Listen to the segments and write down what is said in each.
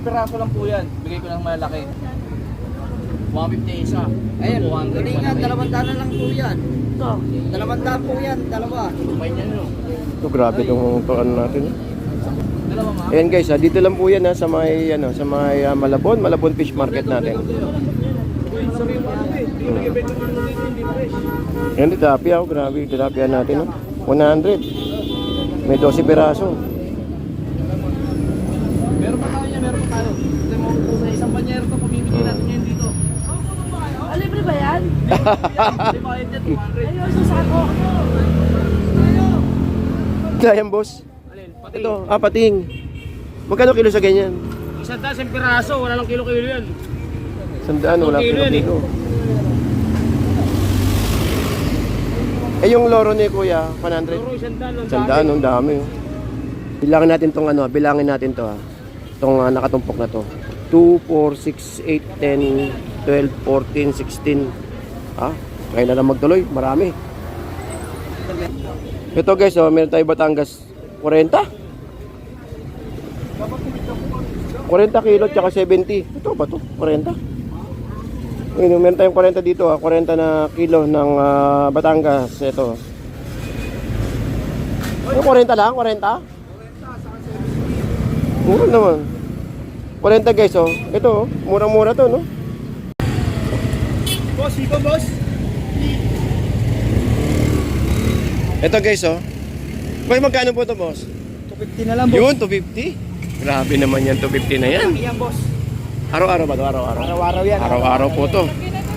piraso lang po yan. Bigay ko ng malaki. 150 isa. Ayun, 200 tulingan, malaki. 200 na lang po yan. Ito, 200 po yan, dalawa. Tumay niya no. Ito, grabe itong tuan natin. Dalawa ma. Ayan guys, dito lang po yan sa may, sa may Malabon Fish Market natin. Yan, tilapia, grabe, tilapia natin. 100. May 12 piraso. Meron pa tayo niya, meron pa tayo. Ito mo po sa isang banyero to, pamimigay natin ngayon dito. Libre ba yan? Hindi bayad niya, 200. Ayun, susako. Ayan boss. Alin, pati. Ito, pating. Magkano kilo sa ganyan? Isang dasang piraso, wala lang kilo-kilo yan. 100, wala Kilo yan, kilo. Eh yung loro ni Kuya, 100. Loro, isang daan. Sandaan, ang dami. Bilangin natin tong bilangin natin to Itong nakatumpok na to. 2, 4, 6, 8, 10, 12, 14, 16. Kaya na lang magtuloy, marami. Ito guys, meron tayo Batangas 40. 40 kilo tsaka 70. Ito ba to? 40. Ayun, meron tayong 40 dito 40 na kilo ng Batangas. Ito. Yung 40 lang? 40? Mura naman. 40 guys Ito murang-mura to no? Boss, ikaw boss. Ito guys Boy, magkano po to boss? 250 na lang boss. Yun, 250. Grabe naman yan, 250 na yan. Yan boss. Araw-araw ba to? Araw-araw? Araw-araw yan. Araw-araw po to.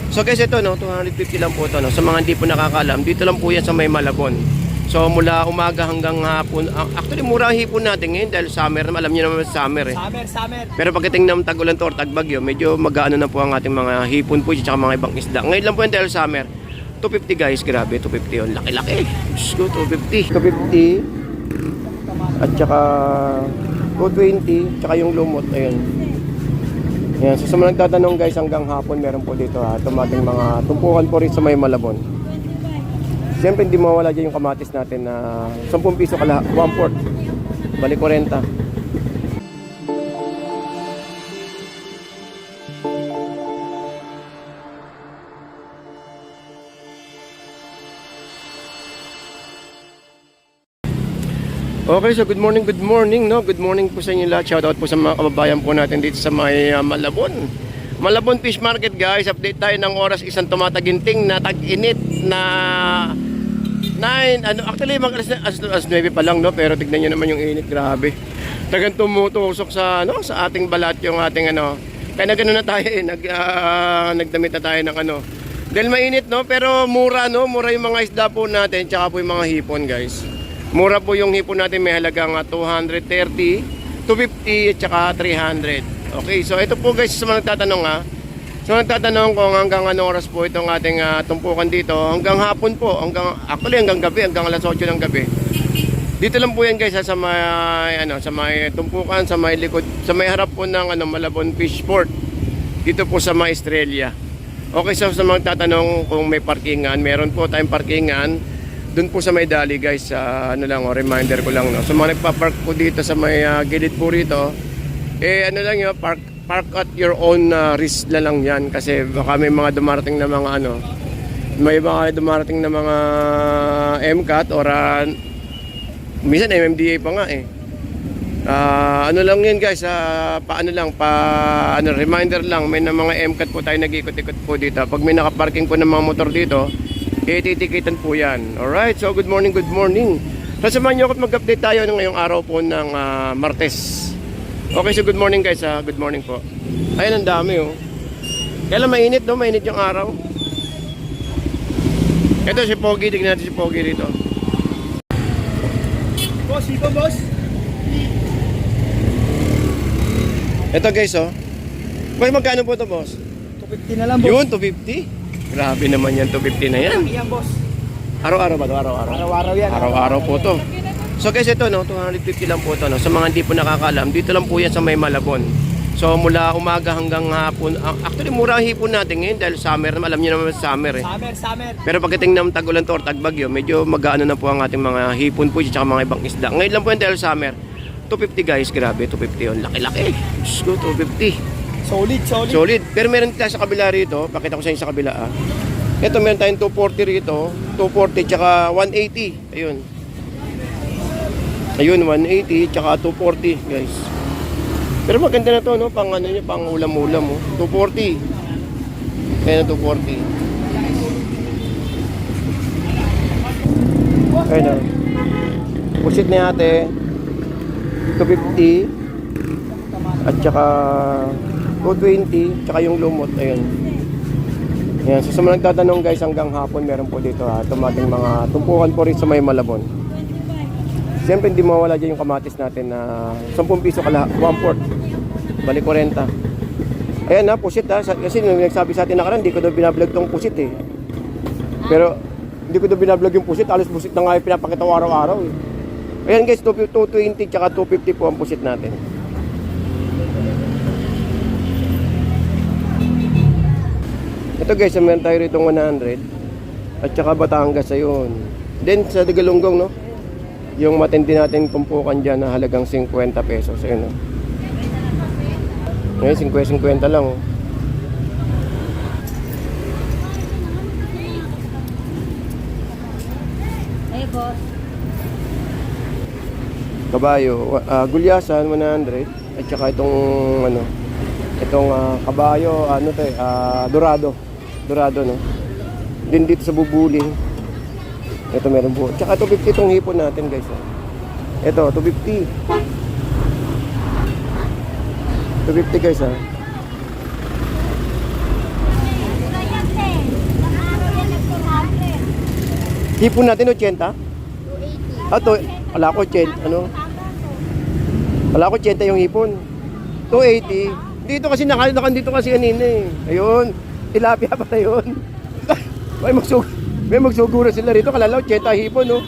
So guys, ito 250 lang po to Sa mga hindi po nakakaalam, dito lang po yan sa may Malabon. So mula umaga hanggang hapon. Actually, mura ang hipon natin ngayon dahil summer naman. Alam niyo naman summer eh. Summer. Pero pagdating ng tag-ulan to or tag-bagyo, medyo mag-ano na po ang ating mga hipon po at mga ibang isda. Ngayon lang po yan dahil summer. 250 guys, grabe, 250 yun. Laki-laki. Diyos ko, 250. 250. At saka 220. Tsaka yung lumot, ayun. Yan, so sa mga nagtatanong guys, hanggang hapon meron po dito tumating mga tumpukan po rin sa may Malabon. Siyempre hindi mawala dyan yung kamatis natin na 10 piso kala, 1/4. Balik 40. Okay, so good morning, no? Good morning po sa inyo lahat. Shoutout po sa mga kababayan po natin dito sa may Malabon. Malabon Fish Market guys. Update tayo ng oras, isang tumataginting na tag-init na 9, actually mag alas 9 pa lang no, pero tignan niyo naman yung init, grabe. Tagang tumutusok sa sa ating balat yung ating Kaya na ganoon na tayo nagdamit na tayo ng Dahil mainit no, pero mura no, mura yung mga isda po natin, tsaka po yung mga hipon guys. Mura po yung hipon natin, may halagang 230, 250 at saka 300. Okay, so ito po guys sa mga nagtatanong So nagtatanong kung hanggang anong oras po itong ating tumpukan dito. Hanggang hapon po, actually hanggang gabi, hanggang alas 8 ng gabi. Dito lang po yan guys sa may sa may tumpukan, sa may likod, sa may harap po ng Malabon Fish Port. Dito po sa may Estrella. Okay, so sa mga nagtatanong kung may parkingan, meron po tayong parkingan doon po sa may dali guys. Reminder ko lang no. So mga nagpa-park po dito sa may gilid po rito, lang yun, park at your own risk na lang yan kasi baka may mga dumarating na mga may mga dumarating na mga MCAT or minsan MMDA pa nga lang yan guys, reminder lang, may na mga MCAT po tayo nag-ikot-ikot po dito. Pag may nakaparking po ng mga motor dito, titikitan po yan. Alright, so good morning. So samahan nyo ako mag-update tayo ngayong araw po ng Martes. Okay, so good morning guys, good morning po. Ayun, ang dami Kailan mainit no, mainit yung araw. Ito si Pogi, tignan natin si Pogi rito. Boss, ikaw boss. Ito guys Boy, magkano po to boss? 250 na lang boss. Yun, 250. Grabe naman yan, 250 na yan. Yan boss. Araw-araw ba to? Araw-araw? Araw-araw yan. Araw-araw po to. So guys, ito 250 lang po to Sa mga hindi po nakakaalam, dito lang po yan sa may Malabon. So mula umaga hanggang hapon. Actually, mura ang hipon natin ngayon dahil summer naman. Alam niyo naman summer eh. Summer. Pero pagdating ng tag-ulan to or tag-bagyo, medyo mag-ano na po ang ating mga hipon po at mga ibang isda. Ngayon lang po yan dahil summer. 250 guys, grabe, 250 yun. Laki-laki. Diyos ko, 250. Solid, solid. Solid. Pero meron tayo sa kabila rito. Pakita ko sa inyo sa kabila ah. Ito meron tayong 240 rito. 240 tsaka 180. Ayun. Ayun, 180 tsaka 240 guys. Pero maganda na to no, pang ano niya, pang ulam-ulam oh. 240. Ayun, 240. Ayun oh. Pusit na yate. 250. At saka 220, tsaka yung lumot, ayun. Ayan, so sa mga nagtatanong guys, hanggang hapon meron po dito ha, tumating mga tumpukan po rin sa may Malabon. Siyempre hindi mawala dyan yung kamatis natin na 10 piso kala, 1/4, bali 40. Ayan na, pusit ha, kasi nung nagsabi sa atin nakaraan, hindi ko daw binablog tong pusit eh. Pero, hindi ko daw binablog yung pusit, alos pusit na nga yung pinapakita ko araw-araw eh. Ayan guys, 220 tsaka 250 po ang pusit natin. Ito guys, meron tayo rito 100 at saka Batangas ayun. Then sa Digalunggong no, yung matindi natin tumpukan dyan na halagang 50 pesos ayun no. Ngayon 50 lang oh. Hey, boss. Kabayo, gulyasan 100 at saka itong ano, itong kabayo, ano to eh, dorado no. Din dito sa Bubuling. Ito meron po. Tsaka 250 itong hipon natin guys. Ito 250. 250 guys ha. Hipon natin 80. To, wala ko 80, ano? Wala ko 80 yung hipon. 280. Dito kasi nakalakan dito kasi kanina eh. Ayun, tilapia pa na yun. may magsuguro sila rito. Kalalaw, 80 hipon, no?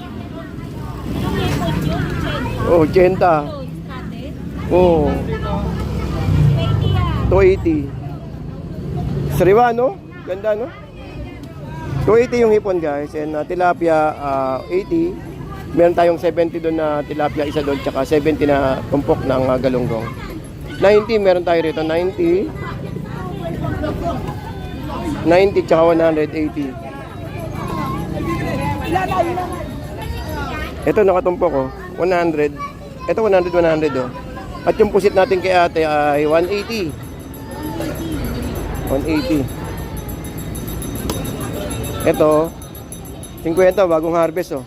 Oh, 80. Oh. 280. Sariwa, no? Ganda, no? 280 yung hipon, guys. And tilapia, 80. Meron tayong 70 doon na tilapia, isa doon. Tsaka 70 na tumpok ng galunggong. 90 meron tayo rito, 90 tsaka 180. Ito nakatumpok ko, 100. Ito 100 oh. At yung pusit natin kay ate ay 180. 180. Ito 50 bagong harvest oh.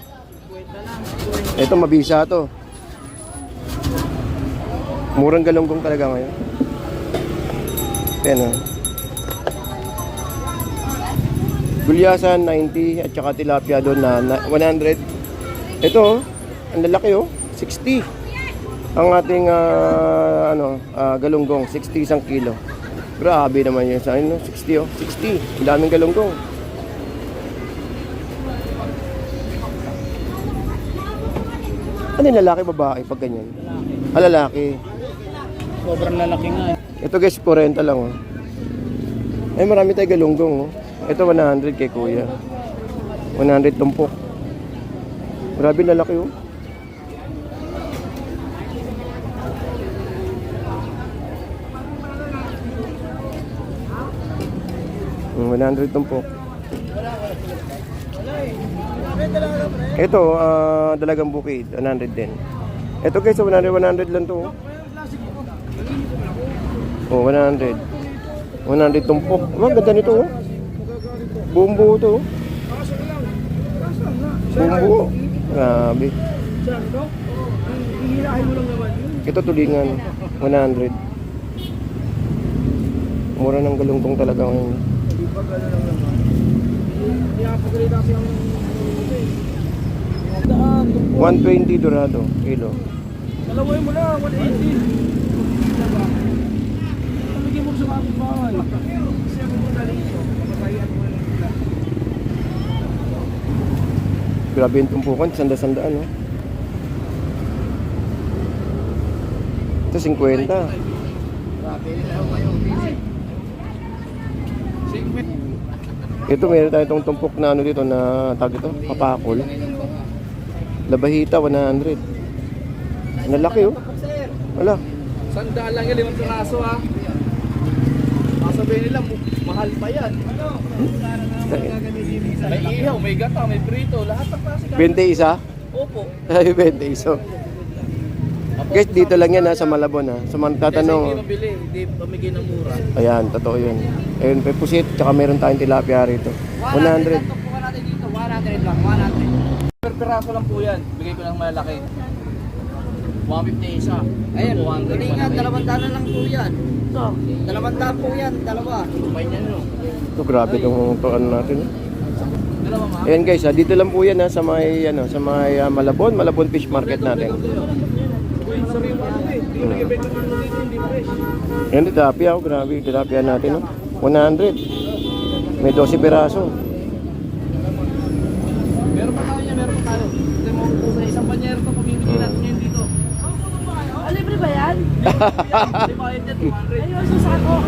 Ito mabisa to. Murang galunggong talaga ngayon. Yan o. Gulyasan 90 at saka tilapia doon na 100. Ito, ang lalaki oh, 60. Ang ating galunggong, 60 isang kilo. Grabe naman yun sa akin, no? 60 oh, 60. Ang daming galunggong. Ano yung lalaki, babae pag ganyan? Ah, lalaki. Sobrang lalaki nga eh. Ito guys, 40 lang oh. Ay, marami tayo galunggong oh. Ito 100 kay kuya. 100 tumpok. Grabe lalaki oh. Mm, 100 tumpok. Ito, dalagang bukid, 100 din. Ito guys, 100 lang to. Oh, 100. 100 tumpok. Ang ganda nito oh. Buong buo to oh. Buong buo. Grabe. Ito tulingan, 100. Mura ng galunggong talaga ngayon. 120 dorado kilo. Dalawin mo na, 180. Bigyan mo sa mga bahay. Grabe yung tumpukan, sanda-sandaan no? Ito 50. Ito meron tayo itong tumpok na ano dito na tag ito, papakol. Labahita 100. Nalaki oh. Wala. Sandaan lang yan, 5 piraso ha. Masabihin nila, mahal pa yan. May ihaw, may gata, may prito, lahat ng klase. 21? Opo. Ay, 21. Guys, dito lang yan ha, sa Malabon ha. Sa mga Kasi tatanong. hindi mabili, hindi pamigay ng mura. Ayan, totoo yun. Ayun, may pusit, tsaka meron tayong tilapia rito. 100. Tupukan natin dito, 100 lang, 100. Per piraso lang po yan, bigay ko ng malaki. 150 isa. Ayun, 200 tulingan, 200 lang po yan. Ito. 200 po yan, dalawa. May niyan no. Ito, grabe itong ano natin. Dalawa ma. Ayan guys, dito lang po yan ha, sa may, Malabon, Malabon Fish Market natin. Uy, sabi mo ano eh, hindi nag-event ng ano dito, hindi fresh. Ayan, tilapia, oh, grabe, tilapia natin, oh. 100. May 12 piraso. Meron pa tayo niya, meron pa tayo. Kasi maupo sa isang banyero to, pamimigay natin ngayon dito. Ah, libre ba yan? Hindi bayad yan, 200. Ayun, susako.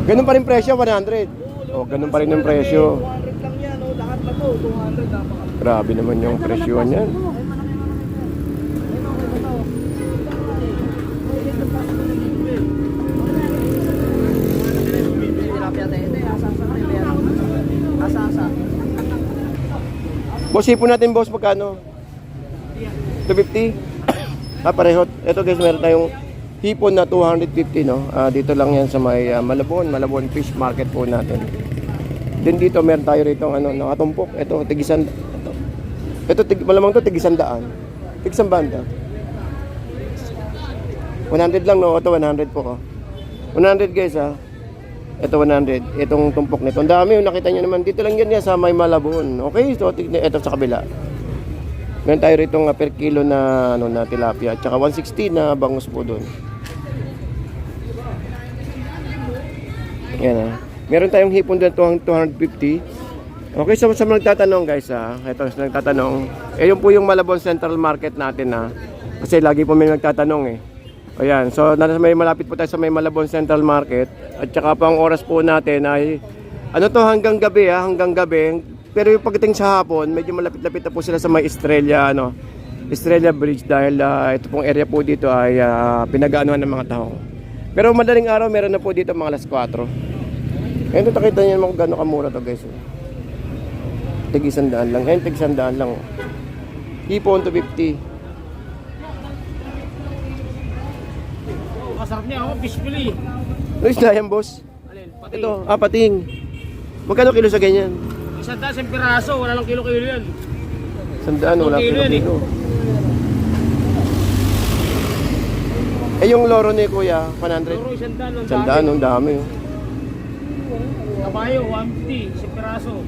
Ganun pa rin presyo, 100. Oh, ganun pa rin yung presyo. 200 lang yan, oh. Lahat na to, 200 napaka. Grabe naman yung presyoan yan. Tilapia tayo, asasa na meron. Asasa. Boss, hipon natin boss, magkano? 250? Ah, pareho. Ito guys, meron tayong hipon na 250, no? Dito lang yan sa may Malabon Fish Market po natin. Then dito meron tayo rito nakatumpok. Ito, tigisan. Ito, malamang to tigisandaan. Tigisang banda. 100 lang, no? Ito 100 po, oh. 100 guys, ha. Ito 100. Itong tumpok nito. Ang dami, nakita nyo naman. Dito lang yan sa may Malabon. Okay, so ito sa kabila. Meron tayo rito per kilo na na tilapia at saka 160 na bangus po doon. Yan ha. Meron tayong hipon doon 250. Okay, so sa mga nagtatanong guys ha. Ito sa nagtatanong. Yun po yung Malabon Central Market natin ha. Kasi lagi po may nagtatanong eh. Ayan, so malapit po tayo sa may Malabon Central Market. At saka po ang oras po natin ay hanggang gabi ha, hanggang gabi. Pero yung pagdating sa hapon, medyo malapit-lapit na po sila sa may Estrella, Estrella Bridge dahil ito pong area po dito ay pinag-aanuhan ng mga tao. Pero madaling araw, meron na po dito mga alas 4. Ngayon, nakita niyo naman kung gano'ng kamura to guys. Tig-100 lang. Ngayon, tig-100 lang. Hipon to 50. Masarap niya ako, fish fillet. Ano isda yan, boss? Alin, pati. Ito, pating. Magkano kilo sa ganyan? 100 piraso, wala lang kilo-kilo yan. 100, wala Kilo yan, kilo. Yung loro ni kuya, 100. Loro, 100 100, ang dami. Oh. Kabayo, 150, 1 piraso.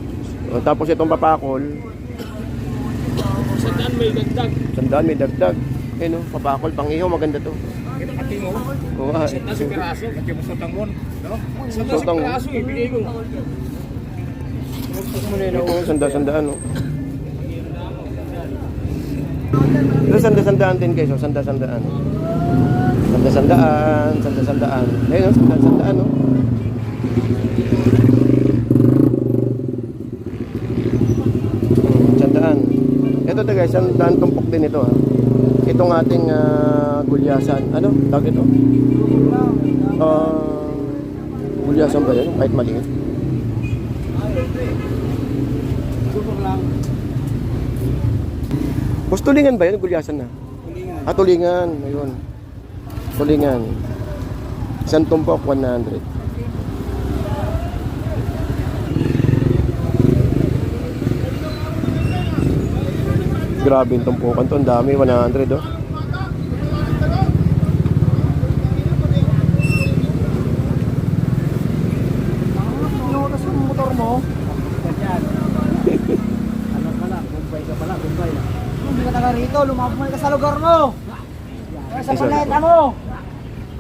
Tapos itong papakol, 100 may dagdag. 100 may dagdag. Ayun, papakol, pang-ihaw, maganda to. Kita kati mo. Oo, 100 piraso, kati mo sa tangon. No? 100 Sotang. piraso, ibigay mo. Ito, sanda-sandaan, no? Ito, sanda-sandaan din guys, sanda-sandaan. Sanda-sandaan. Ayun, sanda-sandaan, no? Sandaan. Ito to guys, sandaan tumpok din ito, ha? Itong ating gulyasan. Ano? Tawag ito? Gulyasan ba yun? Kahit maliit. Boss, tulingan ba yun? Gulyasan na? Tulingan. Tulingan. Ayun. Tulingan. Isang tumpok, 100. Grabe yung tumpukan to. Ang dami, 100 oh. Pinutas yung motor mo. Ganyan. Ano pala, Bombay ka pala, Bombay. Hindi ka taga rito, lumabay ka sa lugar mo. Kaya sa planeta mo.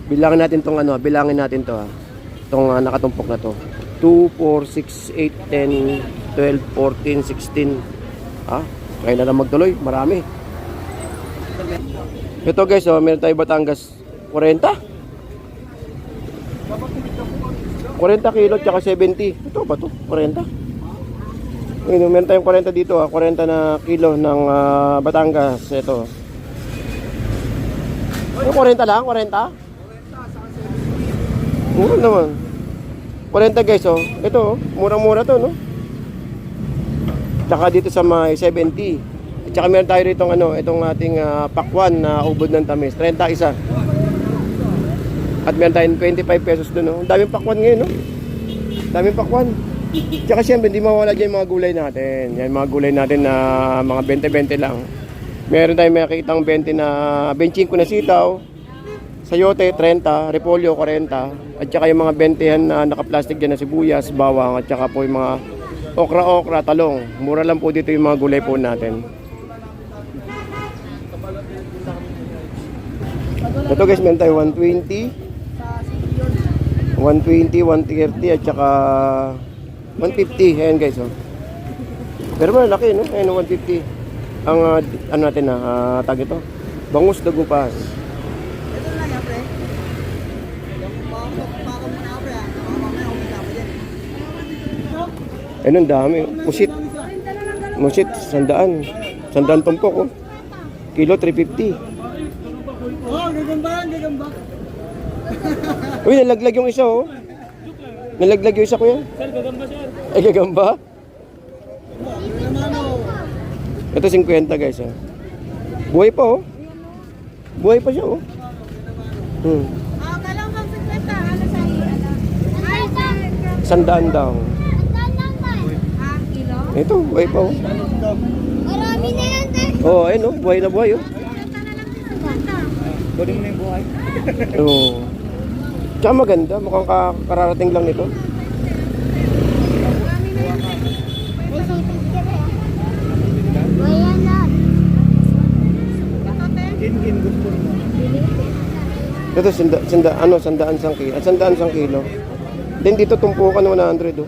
Bilangin natin tong bilangin natin to ha. Itong nakatumpok na to. 2, 4, 6, 8, 10, 12, 14, 16. Ha? Kaya na lang magtuloy, marami. Ito guys, meron tayo Batangas 40. 40 kilo tsaka 70. Ito ba to? 40. Meron tayong 40 dito, 40 na kilo ng Batangas. Ito. Yung 40 lang, 40? Mura naman. 40 guys, oh. Ito, oh. Murang-mura to, no? Tsaka dito sa may 70. At saka meron tayo rito itong ating pakwan na ubod ng tamis. 30 isa. At meron tayong 25 pesos doon, no? Daming pakwan ngayon, no? Daming pakwan. Tsaka siyempre, hindi mawala dyan yung mga gulay natin. Yan, mga gulay natin na mga 20-20 lang. Meron tayong makikitang 20 na 25 na sitaw. Sayote, 30. Repolyo, 40. At saka yung mga 20 na naka-plastic dyan na sibuyas, bawang. At saka po yung mga okra-okra, talong. Mura lang po dito yung mga gulay po natin. Ito guys, meron tayo 120, 130 at saka 150. Ayan guys, oh. Pero malaki, no? Ayan, 150. Ang ano natin tag ito, bangus dagupas. Ito na lang, pre. Baka muna, pre. Mamaya umita pa dyan. Ayun, ang dami. Musit, 100. 100 tumpok, oh. Kilo, 350. Oh, gagamba. Uy, nalaglag yung isa, oh. Nalaglag yung isa, kuya. Sir, gagamba sir. Ay, gagamba. Naman, oh. Ito 50 guys, oh. Buhay pa, oh. Buhay pa siya, oh. Kalaw bang 50? Ano sa iyo? Ay, sir. 100 daw. Kilo? Ito, buhay pa, oh. Marami na yan, sir. Oh, ayun, oh. Buhay na buhay, oh. Kunin mo na yung buhay. Oo. Tsaka maganda, mukhang kararating lang nito. Gin, gusto mo. Ito, sandaan sang kilo. At sandaan sang kilo. Then dito tumpukan 100, oh.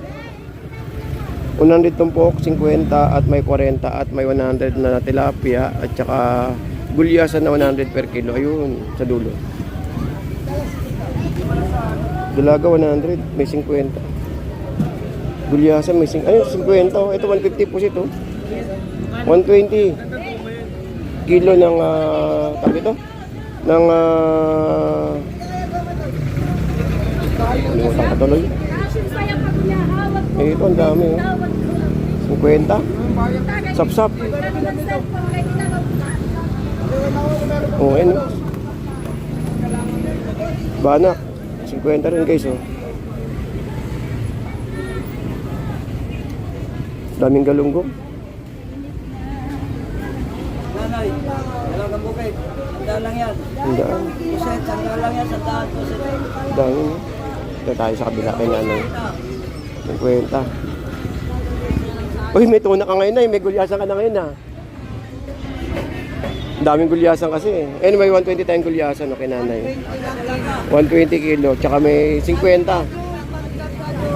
100 tumpok, 50 at may 40 at may 100 na tilapia at saka gulyasan na 100 per kilo. Ayun, sa dulo. Dalaga 100, may 50. Gulyasan may 50. Oh. Ito 150 po ito. 120 kilo ng tawag ito ng limutan ka tuloy. Ito ang dami, oh. 50 sap-sap. Oh, ayun, oh. Banak 50 rin guys, oh. Daming galunggong. Nanay, dalagang bukid. Sandaan lang yan. Sandaan. Puset, sandaan lang yan. Sandaan, puset. Dami, no? Ito tayo sa kabila kay nanay. 50. Uy, may tuna ka ngayon, may gulyasan ka na ngayon, ha? Daming gulyasan kasi, eh. Anyway, 120 tayong gulyasan, no, kay nanay. 120 kilo, tsaka may 50.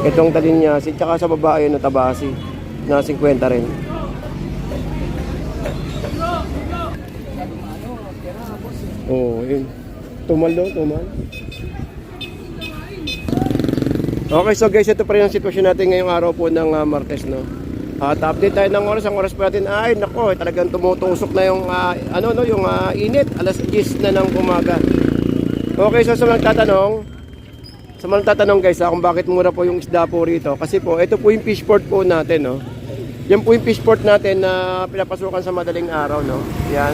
Itong talinyasi, tsaka sa babae, no, tabasi, na 50 rin. Oo, yun. Tumal daw, tumal. Okay, so guys, ito pa rin ang sitwasyon natin ngayong araw po ng Martes, no? At update tayo ng oras. Ang oras po natin ay, nako, talagang tumutusok na yung, yung init. Alas 10 na ng umaga. Okay, so sa mga tatanong guys, kung bakit mura po yung isda po rito. Kasi po, ito po yung fish port po natin, no? Yan po yung fish port natin na pinapasukan sa madaling araw, no? Yan.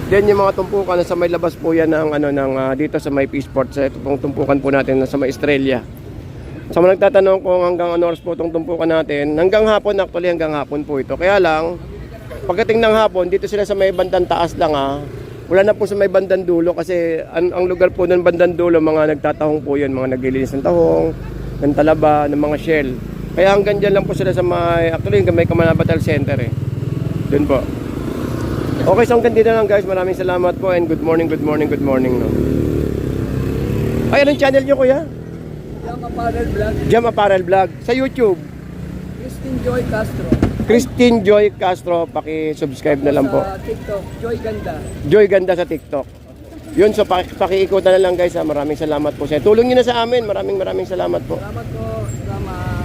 Then yung mga tumpukan sa may labas po yan ng dito sa may fish port. Sa ito pong tumpukan po natin sa may Estrella. Sa mga nagtatanong kung hanggang ano oras po itong tumpukan natin, hanggang hapon, actually hanggang hapon po ito. Kaya lang, pagdating ng hapon, dito sila sa may bandang taas lang, wala na po sa may bandang dulo kasi ang lugar po ng bandang dulo, mga nagtatahong po yun, mga naglilinis ng tahong, ng talaba, ng mga shell. Kaya hanggang dyan lang po sila sa may, actually hanggang may Kamanabatal Center, eh. Doon po. Okay, so hanggang dito lang guys, maraming salamat po and good morning, no. Ay, anong channel nyo, kuya? Jam Apparel Vlog. Sa YouTube, Christine Joy Castro. Christine Joy Castro, paki-subscribe na lang po. Sa TikTok, Joy Ganda. Joy Ganda sa TikTok. Yun, so paki-ikutan na lang guys, Maraming salamat po sa tulong niyo na sa amin. Maraming salamat po. Salamat po. Salamat.